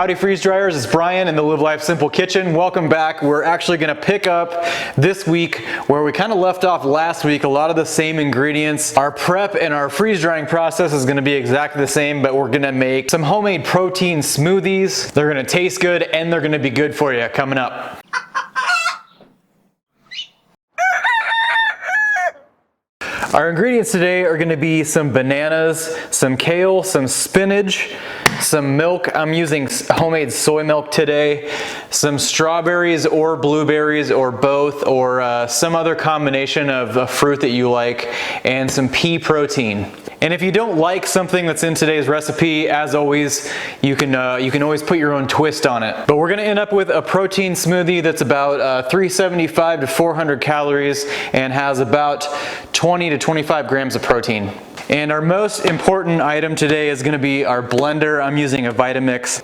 Howdy freeze dryers, it's Brian in the Live Life Simple Kitchen. Welcome back. We're actually gonna pick up this week where we kind of left off last week. A lot of the same ingredients. Our prep and our freeze drying process is gonna be exactly the same, but we're gonna make some homemade protein smoothies. They're gonna taste good and they're gonna be good for you coming up. Our ingredients today are gonna be some bananas, some kale, some spinach, some milk. I'm using homemade soy milk today, some strawberries or blueberries or both, or some other combination of a fruit that you like, and some pea protein. And if you don't like something that's in today's recipe, as always, you can always put your own twist on it. But we're gonna end up with a protein smoothie that's about 375 to 400 calories and has about 20 to 25 grams of protein. And our most important item today is gonna be our blender. I'm using a Vitamix.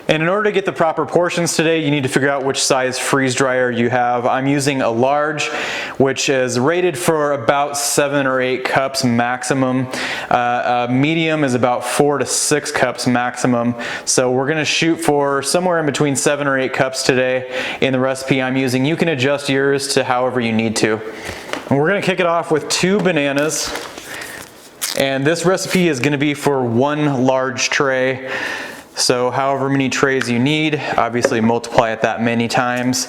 And in order to get the proper portions today, you need to figure out which size freeze dryer you have. I'm using a large, which is rated for about 7 or 8 cups maximum. Medium is about 4 to 6 cups maximum. So we're gonna shoot for somewhere in between 7 or 8 cups today in the recipe I'm using. You can adjust yours to however you need to. And we're gonna kick it off with 2 bananas. And this recipe is gonna be for 1 large tray. So however many trays you need, obviously multiply it that many times.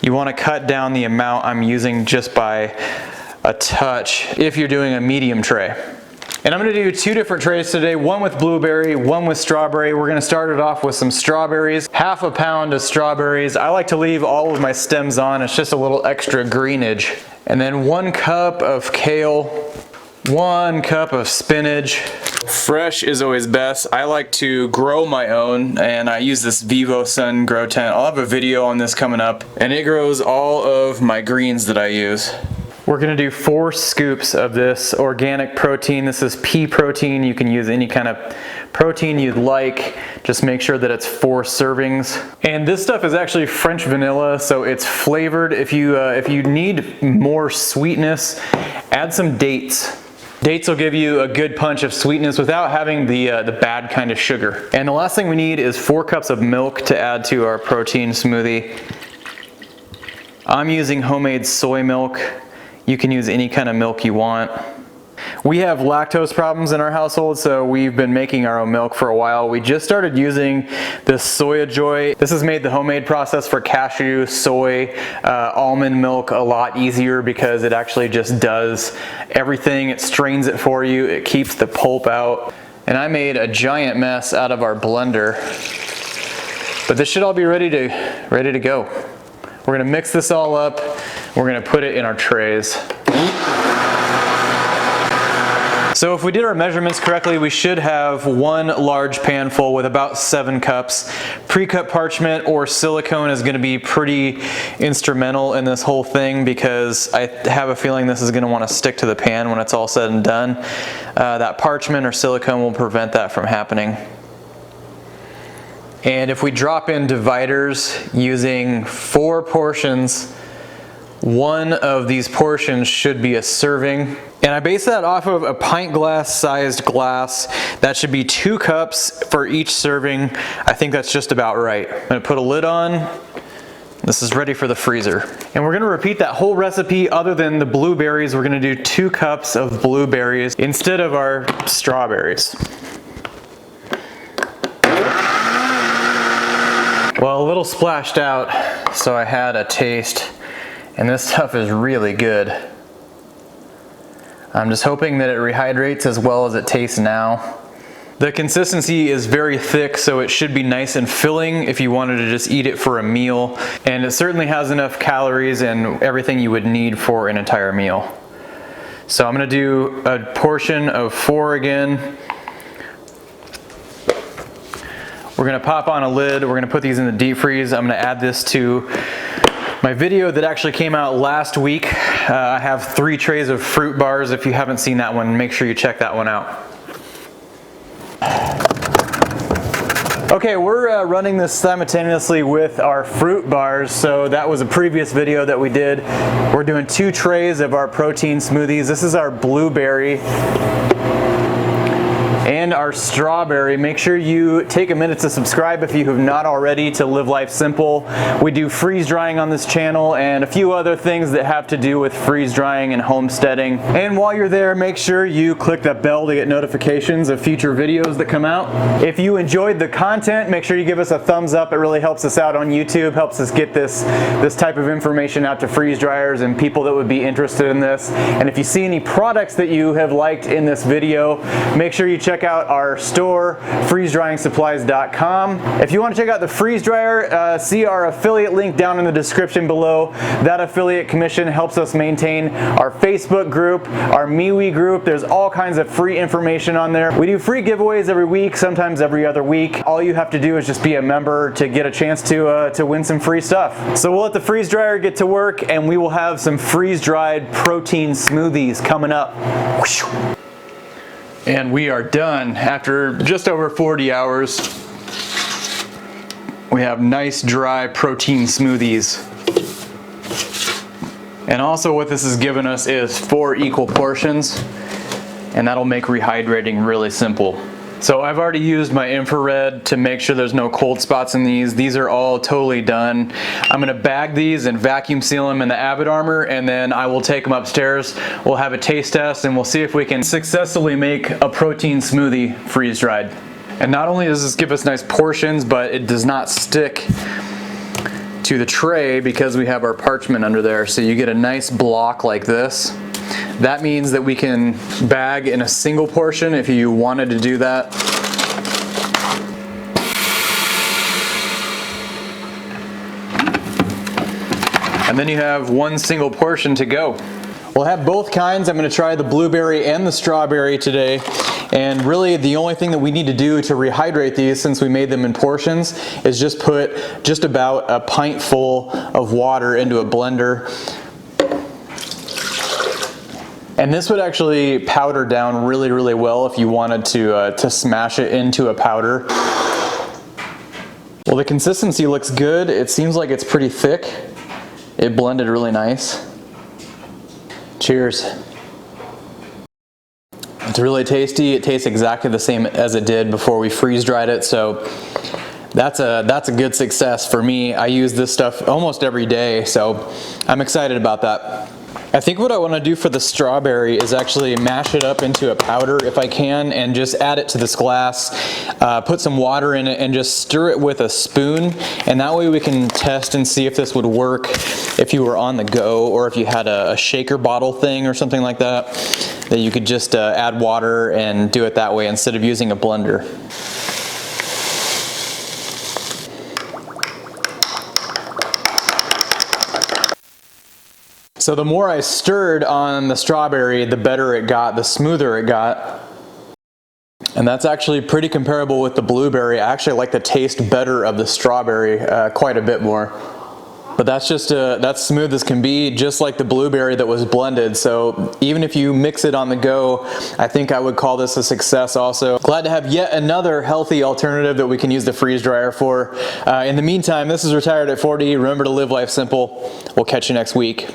You wanna cut down the amount I'm using just by a touch if you're doing a medium tray. And I'm gonna do 2 different trays today, one with blueberry, one with strawberry. We're gonna start it off with some strawberries, half a pound of strawberries. I like to leave all of my stems on, it's just a little extra greenage. And then 1 cup of kale, 1 cup of spinach. Fresh is always best. I like to grow my own, and I use this Vivo Sun grow tent. I'll have a video on this coming up, and it grows all of my greens that I use. We're gonna do 4 scoops of this organic protein. This is pea protein. You can use any kind of protein you'd like. Just make sure that it's 4 servings. And this stuff is actually French vanilla, so it's flavored. If you need more sweetness, add some dates. Dates will give you a good punch of sweetness without having the bad kind of sugar. And the last thing we need is 4 cups of milk to add to our protein smoothie. I'm using homemade soy milk. You can use any kind of milk you want. We have lactose problems in our household, so we've been making our own milk for a while. We just started using this Soya Joy. This has made the homemade process for cashew, soy, almond milk a lot easier because it actually just does everything. It strains it for you, it keeps the pulp out. And I made a giant mess out of our blender. But this should all be ready to go. We're gonna mix this all up. We're gonna put it in our trays. So if we did our measurements correctly, we should have 1 large pan full with about 7 cups. Pre-cut parchment or silicone is gonna be pretty instrumental in this whole thing because I have a feeling this is gonna wanna stick to the pan when it's all said and done. That parchment or silicone will prevent that from happening. And if we drop in dividers using 4 portions, 1 of these portions should be a serving. And I base that off of a pint glass sized glass. That should be 2 cups for each serving. I think that's just about right. I'm gonna put a lid on. This is ready for the freezer. And we're gonna repeat that whole recipe other than the blueberries. We're gonna do 2 cups of blueberries instead of our strawberries. Well, a little splashed out, so I had a taste. And this stuff is really good. I'm just hoping that it rehydrates as well as it tastes now. The consistency is very thick, so it should be nice and filling if you wanted to just eat it for a meal. And it certainly has enough calories and everything you would need for an entire meal. So I'm gonna do a portion of 4 again. We're gonna pop on a lid. We're gonna put these in the deep freeze. I'm gonna add this to my video that actually came out last week. I have 3 trays of fruit bars. If you haven't seen that one, make sure you check that one out. Okay, we're running this simultaneously with our fruit bars. So that was a previous video that we did. We're doing 2 trays of our protein smoothies. This is our blueberry. and our strawberry. Make sure you take a minute to subscribe if you have not already to Live Life Simple. We do freeze drying on this channel and a few other things that have to do with freeze drying and homesteading. And while you're there, make sure you click that bell to get notifications of future videos that come out. If you enjoyed the content, make sure you give us a thumbs up. It really helps us out on YouTube, helps us get this type of information out to freeze dryers and people that would be interested in this. And if you see any products that you have liked in this video, make sure you check out our store, freezedryingsupplies.com. If you want to check out the freeze dryer, see our affiliate link down in the description below. That affiliate commission helps us maintain our Facebook group, our MeWe group. There's all kinds of free information on there. We do free giveaways every week, sometimes every other week. All you have to do is just be a member to get a chance to win some free stuff. So we'll let the freeze dryer get to work and we will have some freeze-dried protein smoothies coming up. And we are done. After just over 40 hours, we have nice dry protein smoothies. And also what this has given us is 4 equal portions, and that'll make rehydrating really simple. So I've already used my infrared to make sure there's no cold spots in these. These are all totally done. I'm gonna bag these and vacuum seal them in the Avid Armor, and then I will take them upstairs. We'll have a taste test and we'll see if we can successfully make a protein smoothie freeze dried. And not only does this give us nice portions, but it does not stick to the tray because we have our parchment under there. So you get a nice block like this. That means that we can bag in a single portion if you wanted to do that. And then you have one single portion to go. We'll have both kinds. I'm going to try the blueberry and the strawberry today. And really the only thing that we need to do to rehydrate these, since we made them in portions, is just put just about a pint full of water into a blender. And this would actually powder down really, really well if you wanted to smash it into a powder. Well, the consistency looks good. It seems like it's pretty thick. It blended really nice. Cheers. It's really tasty. It tastes exactly the same as it did before we freeze dried it. So that's a good success for me. I use this stuff almost every day, so I'm excited about that. I think what I want to do for the strawberry is actually mash it up into a powder if I can, and just add it to this glass, put some water in it and just stir it with a spoon, and that way we can test and see if this would work if you were on the go, or if you had a shaker bottle thing or something like that, that you could just add water and do it that way instead of using a blender. So the more I stirred on the strawberry, the better it got, the smoother it got. And that's actually pretty comparable with the blueberry. I actually like the taste better of the strawberry quite a bit more. But that's just that's smooth as can be, just like the blueberry that was blended. So even if you mix it on the go, I think I would call this a success also. Glad to have yet another healthy alternative that we can use the freeze dryer for. In the meantime, this is Retired at 40. Remember to live life simple. We'll catch you next week.